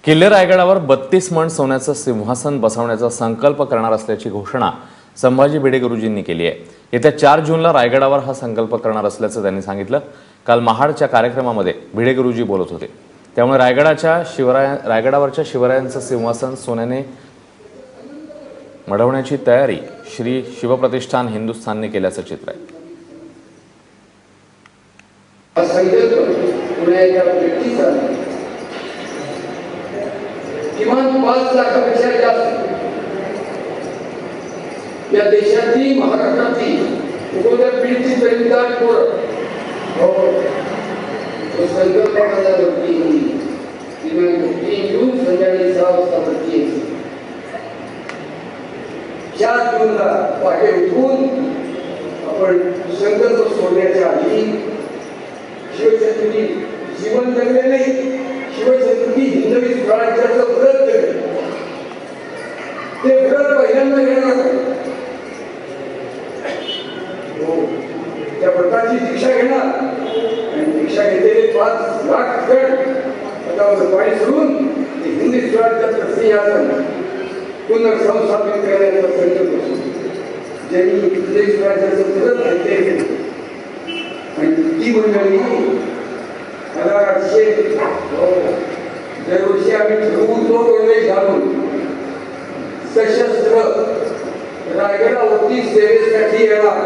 किल्ले रायगडावर 32 मण सोन्याचं सिंहासन बसवण्याचा संकल्प करणार असल्याची घोषणा संभाजी भिडे गुरुजींनी केली आहे। येत्या 4 जूनला रायगडावर हा संकल्प करणार असल्याचं त्यांनी सांगितलं। काल महाडच्या कार्यक्रमामध्ये भिडे गुरुजी बोलत होते। त्यामुळे रायगडावरच्या शिवरायांचं सिंहासन सोन्याने मढवण्याची तयारी श्री शिवप्रतिष्ठान हिंदुस्थानने केल्याचं चित्र आहे। किमान 5 लाखापेक्षा जास्त या देशातली महाराष्ट्रातली उगवत्या पिढीची जबाबदार संकल्पनावरती जून संध्याकाळी 6 वाजता वरती 4 जूनला पहाटे उठून आपण संकल्प सोडण्याच्या आधी शिवछत्रपती जीवन जगले नाही, शिवछत्रपती हिंदवी स्वराज्याचं व्रत जगले। ते व्रत पहिल्यांदा घेणार त्या व्रताची दीक्षा घेणार आणि दीक्षा घेतलेले 5 लाख जण त्यावर पाणी सोडून ते हिंदी स्वराज्याचं सिंहासन पुनर्संस्थापित करण्याचा संकल्प सोडला। ज्यांनी हिंदी स्वराज्याचं व्रत घेतले आणि ती मंडळी मला दरवर्षी आम्ही ठरवतो डोळे घालून सशस्त्र रायगडावरती सेवेसाठी येणार।